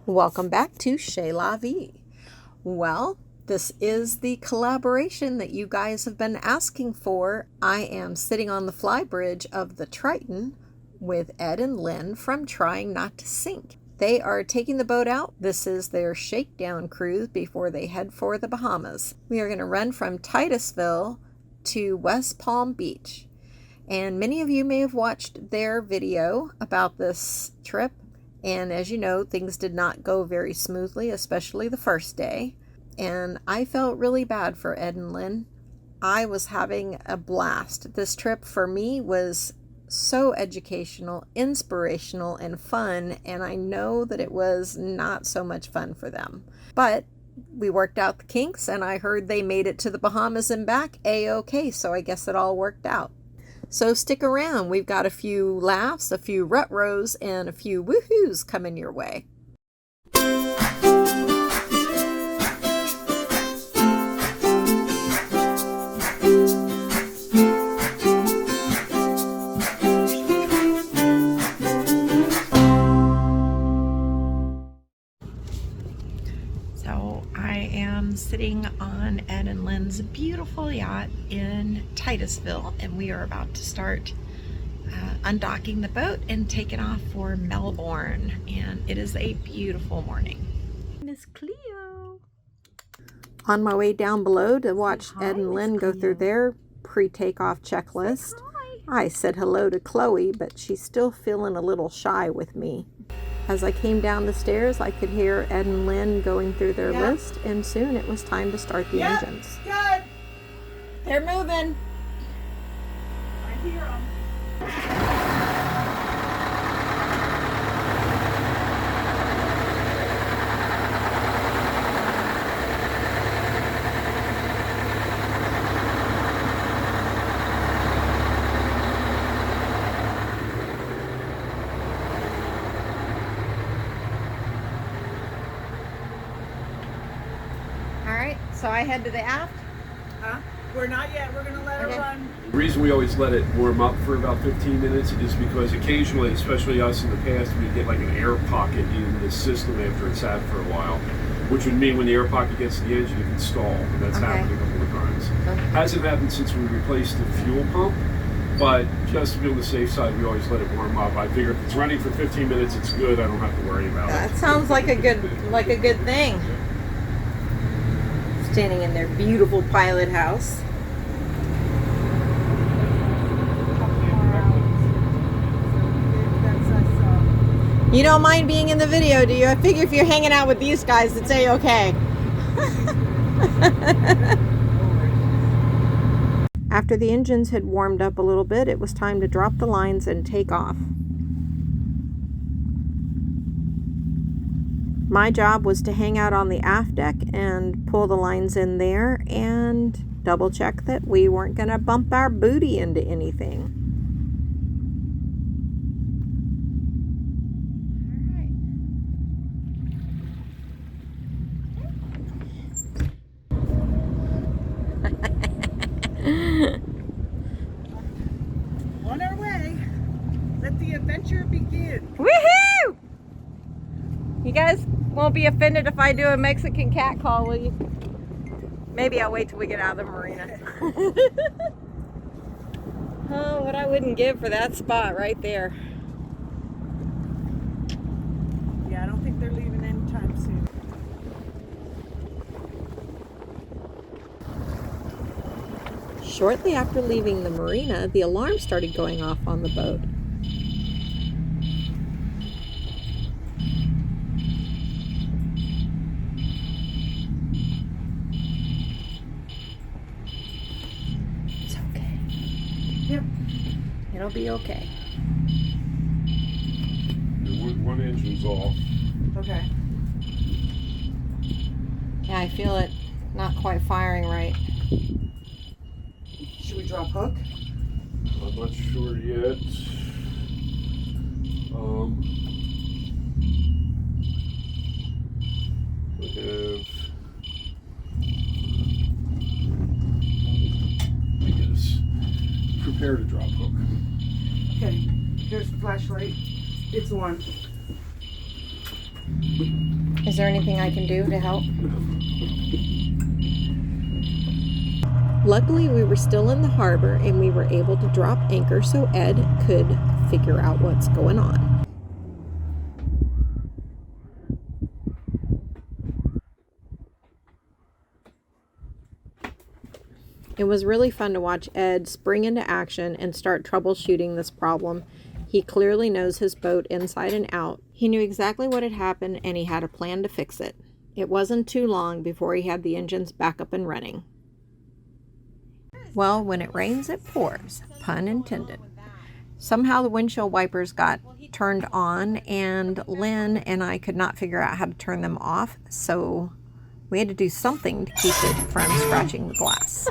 Welcome back to Chez La Vie. Well, this is the collaboration that you guys have been asking for. I am sitting on the flybridge of the Triton with Ed and Lynn from Trying Not to Sink. They are taking the boat out. This is their shakedown cruise before they head for the Bahamas. We are going to run from Titusville to West Palm Beach. And many of you may have watched their video about this trip. And as you know, things did not go very smoothly, especially the first day. And I felt really bad for Ed and Lynn. I was having a blast. This trip for me was so educational, inspirational, and fun. And I know that it was not so much fun for them. But we worked out the kinks, and I heard they made it to the Bahamas and back A-OK. So I guess it all worked out. So stick around. We've got a few laughs, a few rut-rows, and a few woohoos coming your way. So I am sitting on Ed and Lynn's beautiful yacht in Titusville, and we are about to start undocking the boat and taking off for Melbourne. And it is a beautiful morning. Miss Cleo. On my way down below to watch Ed and Lynn go through their pre-takeoff checklist, I said hello to Chloe, but she's still feeling a little shy with me. As I came down the stairs, I could hear Ed and Lynn going through their list, and soon it was time to start the engines. Good. They're moving. I hear them. So I head to the aft? Huh? We're not yet. We're going to let it run. The reason we always let it warm up for about 15 minutes is because occasionally, especially us in the past, we get like an air pocket in the system after it's sat for a while, which would mean when the air pocket gets to the engine, it can stall, and that's happened a couple of times. Hasn't happened since we replaced the fuel pump, but just to be on the safe side, we always let it warm up. I figure if it's running for 15 minutes, it's good. I don't have to worry about it. That sounds like a good thing. Standing in their beautiful pilot house. You don't mind being in the video, do you? I figure if you're hanging out with these guys, it's A-OK. After the engines had warmed up a little bit, it was time to drop the lines and take off. My job was to hang out on the aft deck and pull the lines in there and double check that we weren't going to bump our booty into anything. On our way. Let the adventure begin. Woohoo! You guys won't be offended if I do a Mexican cat call, will you? Maybe I'll wait till we get out of the marina. Oh, what I wouldn't give for that spot right there. Yeah, I don't think they're leaving anytime soon. Shortly after leaving the marina, the alarm started going off on the boat. Yep. It'll be okay. One engine's off. Okay. Yeah, I feel it not quite firing right. Should we drop hook? I'm not sure yet. We have, I guess, prepare to drop hook. Okay. Here's the flashlight. It's on. Is there anything I can do to help? Luckily, we were still in the harbor and we were able to drop anchor so Ed could figure out what's going on. It was really fun to watch Ed spring into action and start troubleshooting this problem. He clearly knows his boat inside and out. He knew exactly what had happened and he had a plan to fix it. It wasn't too long before he had the engines back up and running. Well, when it rains, it pours, pun intended. Somehow the windshield wipers got turned on and Lynn and I could not figure out how to turn them off, so we had to do something to keep it from scratching the glass.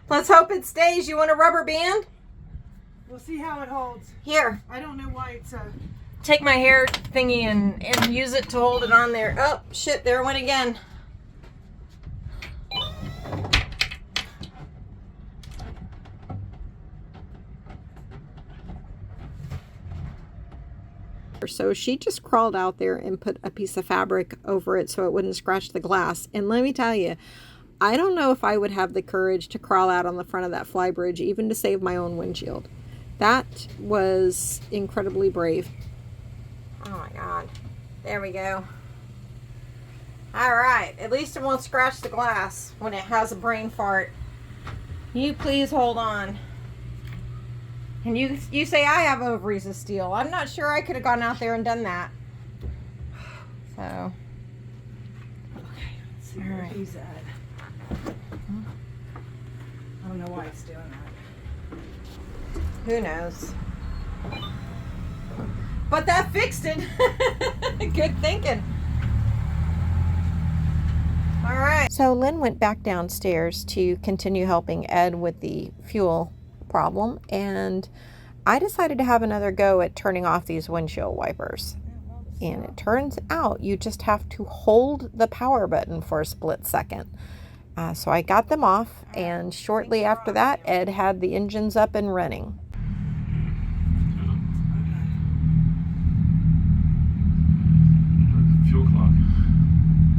Let's hope it stays. You want a rubber band? We'll see how it holds. Here. I don't know why it's Take my hair thingy and use it to hold it on there. Oh, shit, there it went again. So she just crawled out there and put a piece of fabric over it so it wouldn't scratch the glass. And let me tell you, I don't know if I would have the courage to crawl out on the front of that fly bridge even to save my own windshield. That was incredibly brave. Oh my God. There we go. All right. At least it won't scratch the glass when it has a brain fart. You please hold on. And you say I have ovaries of steel. I'm not sure I could have gone out there and done that. So. okay. Let's see where he's at. I don't know why it's doing that. Who knows? But that fixed it. Good thinking. All right. So Lynn went back downstairs to continue helping Ed with the fuel problem, and I decided to have another go at turning off these windshield wipers. And it turns out you just have to hold the power button for a split second. So I got them off, and shortly after that, Ed had the engines up and running. Fuel clock.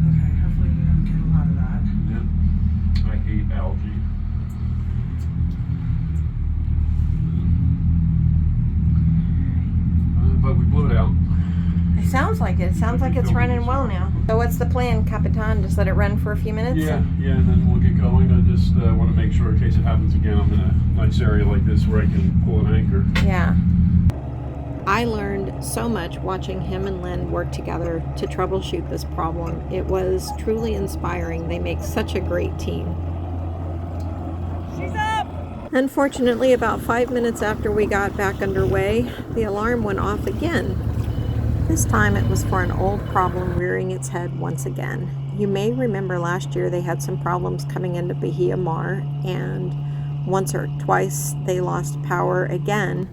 Okay, hopefully we don't get a lot of that. Yeah. I hate algae. But we blew it out. It sounds like it. It sounds like it's running well now. So what's the plan, Capitan? Just let it run for a few minutes? Yeah, and then we'll get going. I just want to make sure in case it happens again, I'm in a nice area like this where I can pull an anchor. Yeah. I learned so much watching him and Lynn work together to troubleshoot this problem. It was truly inspiring. They make such a great team. She's up! Unfortunately, about 5 minutes after we got back underway, the alarm went off again. This time it was for an old problem rearing its head once again. You may remember last year they had some problems coming into Bahia Mar, and once or twice they lost power again,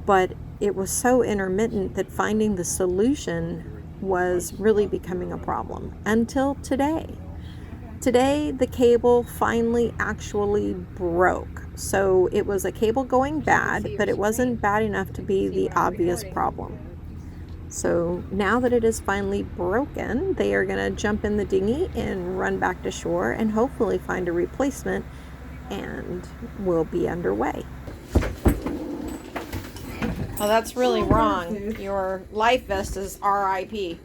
but it was so intermittent that finding the solution was really becoming a problem until today. Today, the cable finally actually broke. So it was a cable going bad, but it wasn't bad enough to be the obvious problem. So now that it is finally broken, they are going to jump in the dinghy and run back to shore and hopefully find a replacement, and we'll be underway. Oh, that's really wrong. Your life vest is RIP.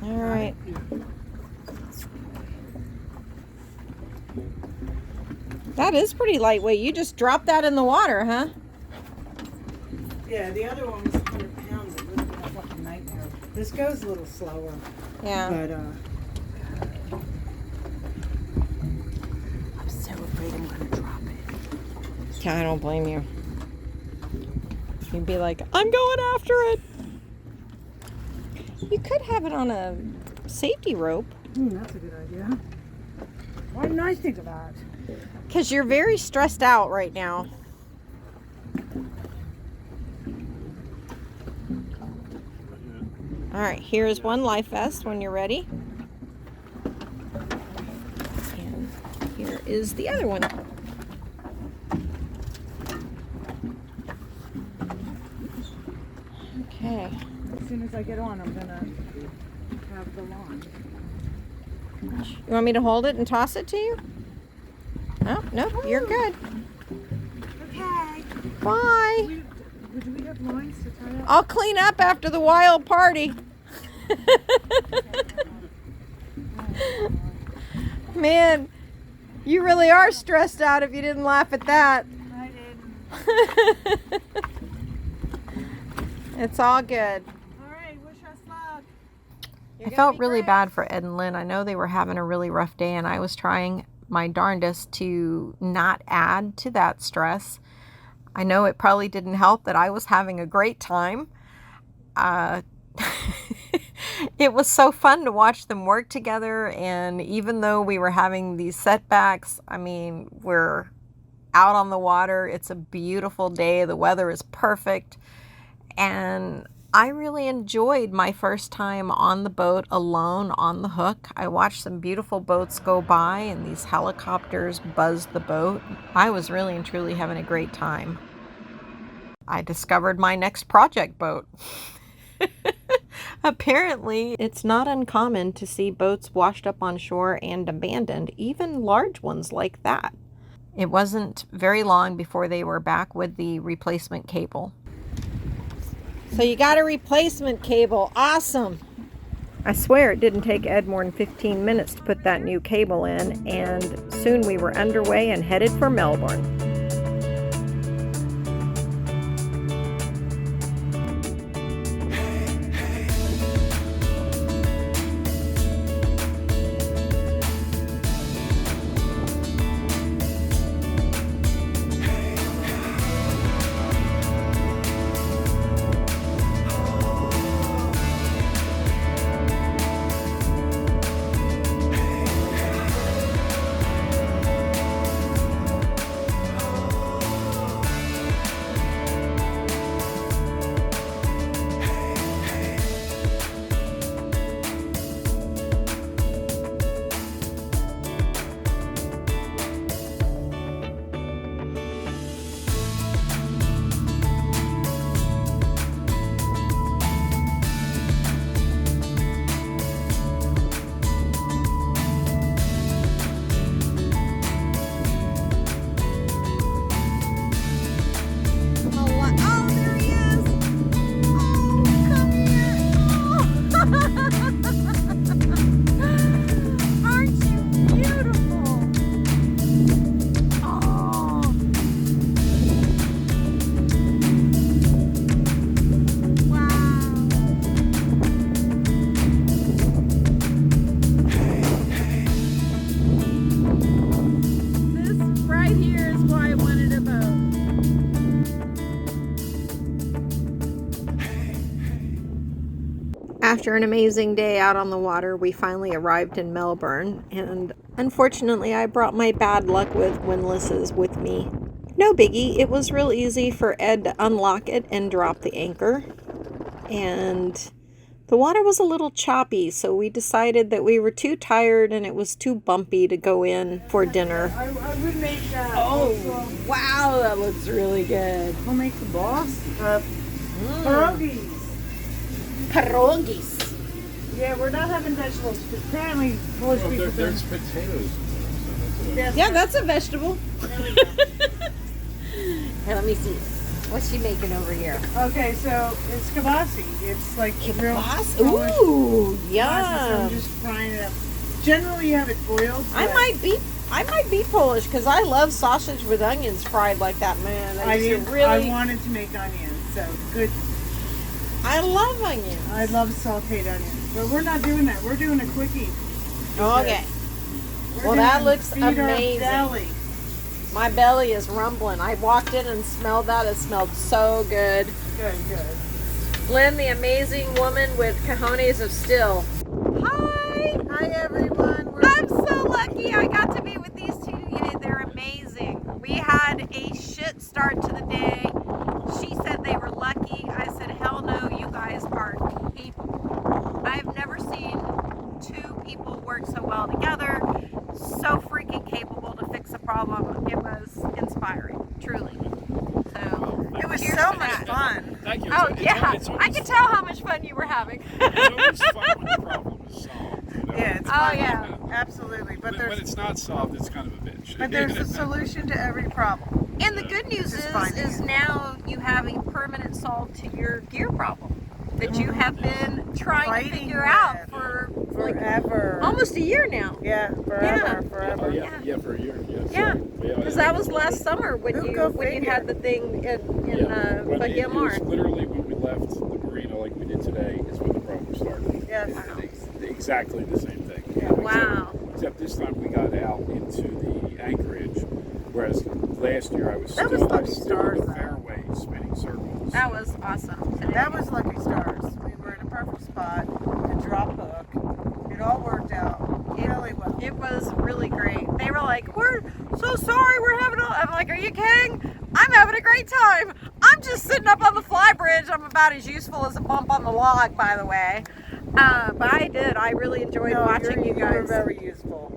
All right. That is pretty lightweight. You just dropped that in the water, huh? Yeah, the other one was 100 pounds. It would have been a fucking nightmare. This goes a little slower. Yeah. But, I'm so afraid I'm going to drop it. I don't blame you. You'd be like, I'm going after it. You could have it on a safety rope. That's a good idea. Why didn't I think of that? Because you're very stressed out right now. All right, here's one life vest when you're ready. here is the other one. Okay. As soon as I get on, I'm gonna have the lawn. You want me to hold it and toss it to you? No, no, you're good. Okay. Bye. Do we have lines to tie up? I'll clean up after the wild party. Man, you really are stressed out if you didn't laugh at that. I didn't. It's all good. All right, wish us luck. I felt really bad for Ed and Lynn. I know they were having a really rough day, and I was trying my darndest to not add to that stress. I know it probably didn't help that I was having a great time. It was so fun to watch them work together, and even though we were having these setbacks, I mean, we're out on the water. It's a beautiful day. The weather is perfect, and I really enjoyed my first time on the boat alone on the hook. I watched some beautiful boats go by, and these helicopters buzzed the boat. I was really and truly having a great time. I discovered my next project boat. Apparently, it's not uncommon to see boats washed up on shore and abandoned, even large ones like that. It wasn't very long before they were back with the replacement cable. So you got a replacement cable. Awesome. I swear it didn't take Ed more than 15 minutes to put that new cable in, and soon we were underway and headed for Melbourne. After an amazing day out on the water, we finally arrived in Melbourne, and unfortunately I brought my bad luck with windlasses with me. No biggie, it was real easy for Ed to unlock it and drop the anchor, and the water was a little choppy, so we decided that we were too tired and it was too bumpy to go in for dinner. I would make that. Oh, wow, that looks really good. We'll make the boss. Pierogies. Pierogies. Yeah, we're not having vegetables because apparently Polish people there's potatoes. Yeah, that's a vegetable. There we go. Hey, let me see. What's she making over here? Okay, so it's kibasi. It's like real Kibas? Polish Ooh, kibasi, so yum. I'm just frying it up. Generally, you have it boiled. I might be Polish because I love sausage with onions fried like that, man. I wanted to make onions, so good. I love onions. I love sauteed onions, but we're not doing that. We're doing a quickie. Okay. We're Well, that gonna looks feed our amazing. belly. My belly is rumbling. I walked in and smelled that. It smelled so good. Good, good. Lynn, the amazing woman with cojones of steel. Hi. Hi, everyone. I'm so lucky I got to be with these two. Yeah, they're amazing. We had a shit start to the day. She said they were lucky. I said, hell no, you guys are capable. I've never seen two people work so well together. So freaking capable to Yeah, it's I can tell how much fun you were having. It's always fun when the problem is solved. You know? Yeah, it's Oh, fun. yeah. Absolutely. But When it's not solved, it's kind of a bitch. but there's a solution to every problem. And the good news Just is finding it. now you have a permanent solve to your gear problem that you have been trying to Fighting figure out with. for like Forever. almost a year now. Yeah, forever, Yeah. forever. Oh, yeah, for a year. Yeah, because that was last summer when Who you go when you figure? had the thing in When it was Bahamas. literally when we left the marina like we did today is when the problem started. Yes. Exactly the same thing. Yeah. Wow. Except this time we got out into the anchorage, whereas last year I was That was still, lucky stars, in the though. fairway spinning circles. That was awesome. That was lucky stars. We were in a perfect spot to drop hook. It all worked out really well. It was really great. They were like, "We're so sorry, we're having a..." I'm like, "Are you kidding? I'm having a great time. I'm just sitting up on the fly bridge. I'm about as useful as a bump on the log, by the way." But I really enjoyed watching you You were guys. very useful.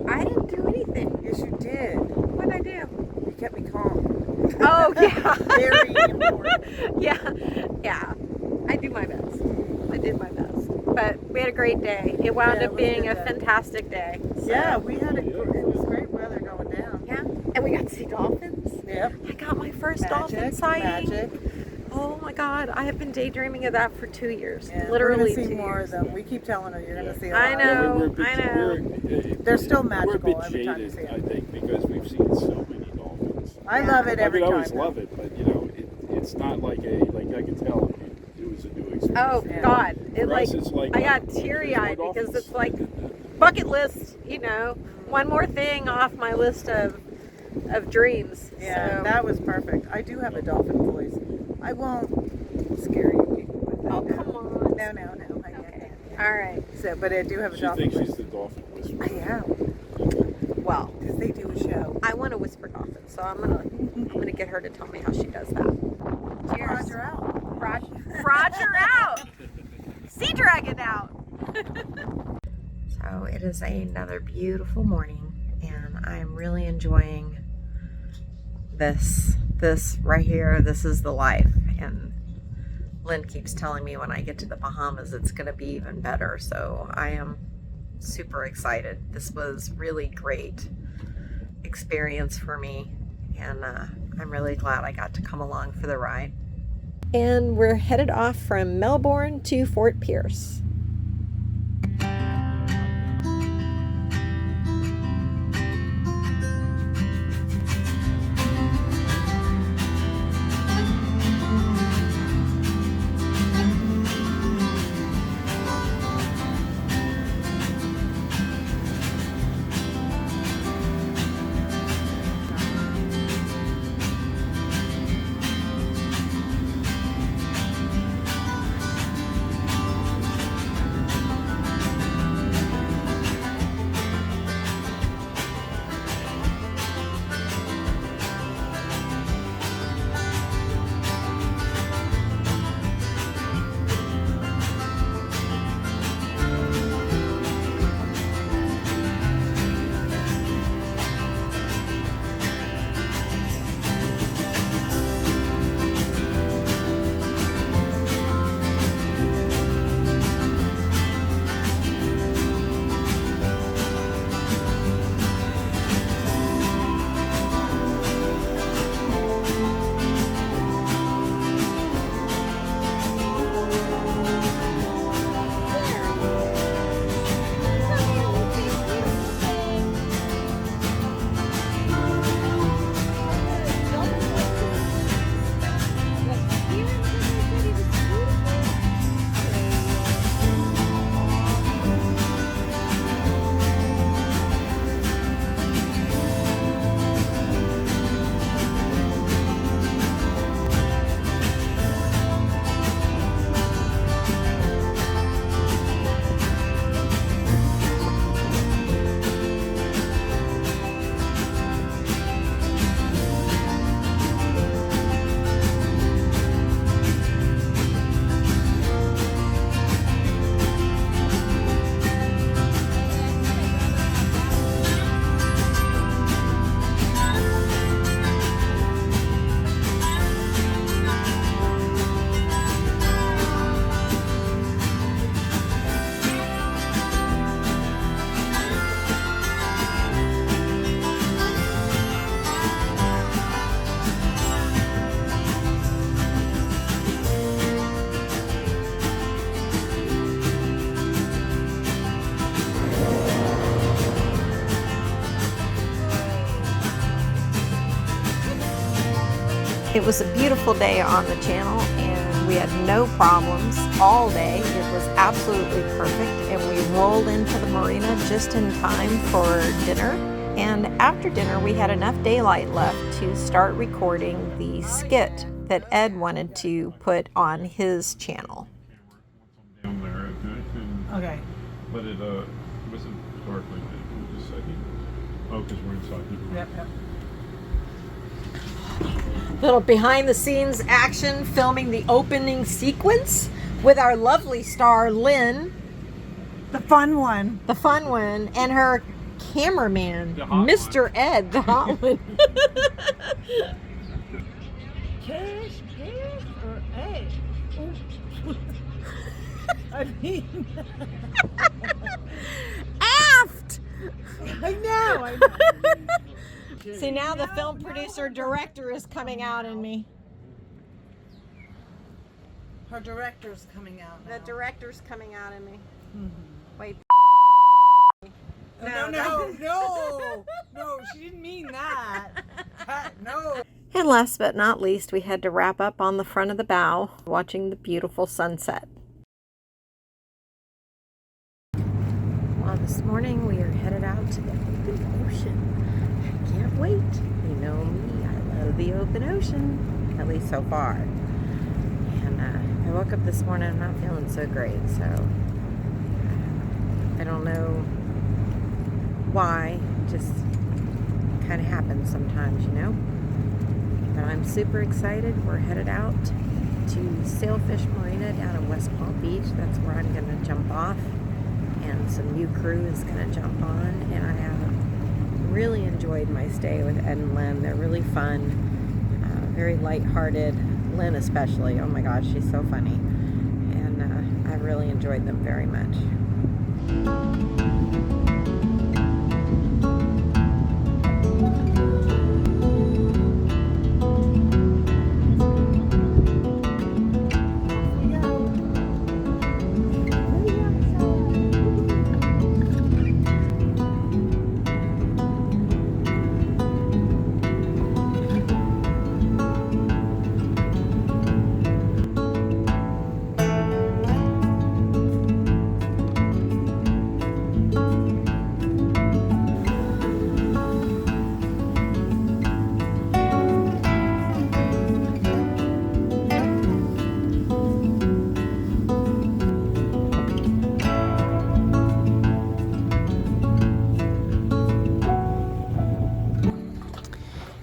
I didn't do anything. Yes, you did. What did I do? You kept me calm. Oh, yeah. Very important. Yeah. I do my best. I did my best. But we had a great day. It wound Yeah, it up was being a a good day. fantastic day. So, Yeah, we had it was great weather going down. Yeah. And we got to see dolphins. Yep. I got my first dolphin sighting. Magic. Oh my God, I have been daydreaming of that for 2 years. Yeah, Literally we're gonna see 2 more years. of them. We keep telling her you're gonna see a I lot. know. I know. They're still We're a magical bit every time you jaded, see I them. think, because we've seen so many dolphins. I love it every I time. always love it, but you know, it's not like I can tell it was a new experience. Oh Yeah. God, it For like, us, it's like, I got there's more teary-eyed because dolphins. it's like bucket list, one more thing off my list of dreams. Yeah, So. that was perfect. I do have a dolphin voice. I won't scare you people with that. Oh, come on. No, no, no. I get Okay. that. All right. So, but I do have a She dolphin thinks she's voice. the dolphin I whisperer. am. Well, Because they do a show. I want to whisper dolphin, so I'm gonna get her to tell me how she does that. Cheers. Roger out. Roger out. Sea dragon out. So it is another beautiful morning, and I'm really enjoying this right here. This is the life, and Lynn keeps telling me when I get to the Bahamas it's going to be even better, so I am super excited. This was really great experience for me, and I'm really glad I got to come along for the ride. And we're headed off from Melbourne to Fort Pierce. It was a beautiful day on the channel, and we had no problems all day. It was absolutely perfect, and we rolled into the marina just in time for dinner. And after dinner, we had enough daylight left to start recording the skit that Ed wanted to put on his channel. Down there, Okay. but it wasn't dark like that. Just a second. Oh, because we're inside. Yep, yep. Little behind the scenes action filming the opening sequence with our lovely star Lynn, The fun one. the fun one, and her cameraman, The hot Mr. Ed, the hot one. Cash, or egg? I mean, Aft! I know. See, now the film producer director is coming out in me. Her director's coming out now. The director's coming out in me. Wait. No, she didn't mean that. No. And last but not least, we had to wrap up on the front of the bow, watching the beautiful sunset. Well, this morning we are headed out to the open ocean. I can't wait. You know me, I love the open ocean, at least so far. And I woke up this morning, I'm not feeling so great, so I don't know why. It just kind of happens sometimes, you know. But I'm super excited. We're headed out to Sailfish Marina down in West Palm Beach. That's where I'm going to jump off, and some new crew is going to jump on. And I have really enjoyed my stay with Ed and Lynn. They're really fun, very lighthearted. Lynn especially. Oh my gosh, she's so funny. And I've really enjoyed them very much.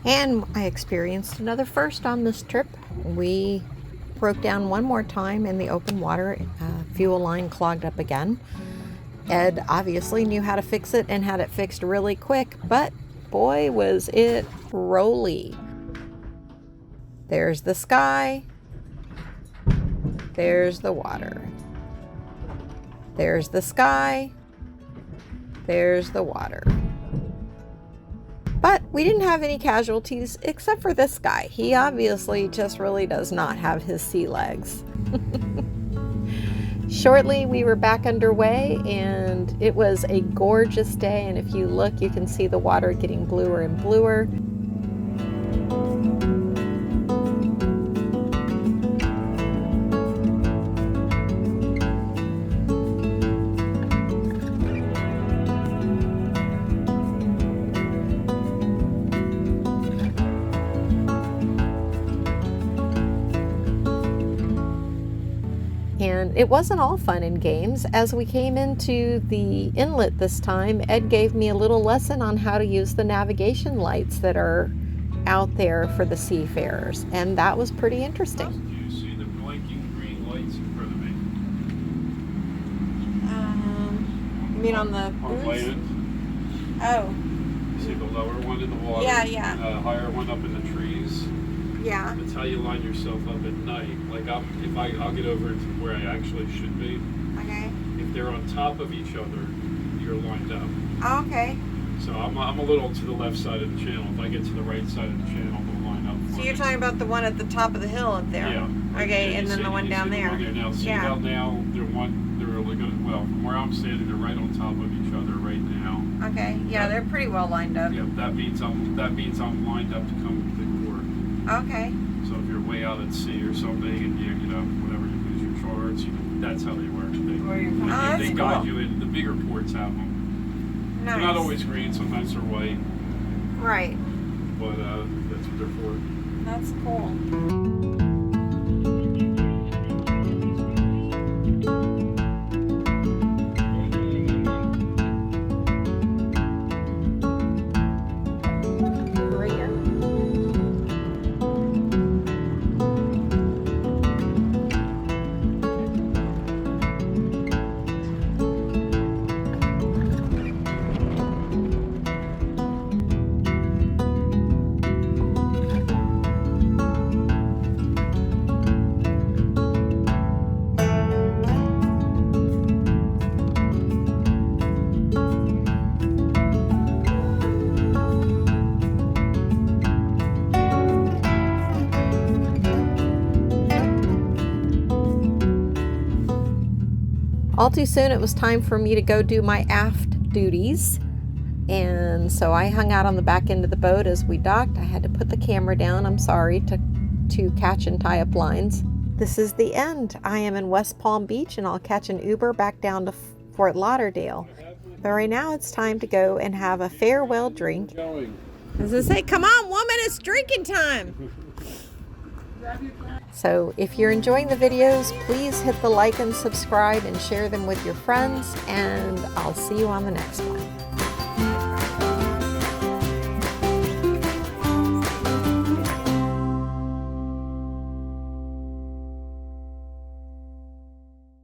And I experienced another first on this trip. We broke down one more time in the open water. Fuel line clogged up again. Ed obviously knew how to fix it and had it fixed really quick, but boy was it rolly. There's the sky. There's the water. There's the sky. There's the water. But we didn't have any casualties except for this guy. He obviously just really does not have his sea legs. Shortly, we were back underway, and it was a gorgeous day. And if you look, you can see the water getting bluer and bluer. And it wasn't all fun and games. As we came into the inlet this time, Ed gave me a little lesson on how to use the navigation lights that are out there for the seafarers, and that was pretty interesting. You see the blinking green lights in front of me? You mean on the On land. Oh, You see the lower one in the water? Yeah. And the higher one up in the trees? yeah. That's how you line yourself up at night. Like I'll get over to where I actually should be. Okay. If they're on top of each other, you're lined up. Oh, okay. So I'm a little to the left side of the channel. If I get to the right side of the channel, they'll line up. So you're talking about the one at the top of the hill up there? Yeah. Okay, You and then see- the one you down see the there. one Now, see Yeah. how now they're really good. Well, from where I'm standing, they're right on top of each other right now. Okay. Yeah, they're pretty well lined up. Yep, that means I'm lined up to come to the court. Okay. So if you're way out at sea or something and you know, whatever, you lose your charts, that's how they work. Or you're They coming. guide you in. The bigger ports have them. Nice. They're not always green. Sometimes they're white. Right. But that's what they're for. That's cool. All too soon, it was time for me to go do my aft duties. And so I hung out on the back end of the boat as we docked. I had to put the camera down, I'm sorry, to catch and tie up lines. This is the end. I am in West Palm Beach and I'll catch an Uber back down to Fort Lauderdale. But right now it's time to go and have a farewell drink. As I say, come on, woman, it's drinking time. So if you're enjoying the videos, please hit the like and subscribe and share them with your friends, and I'll see you on the next one.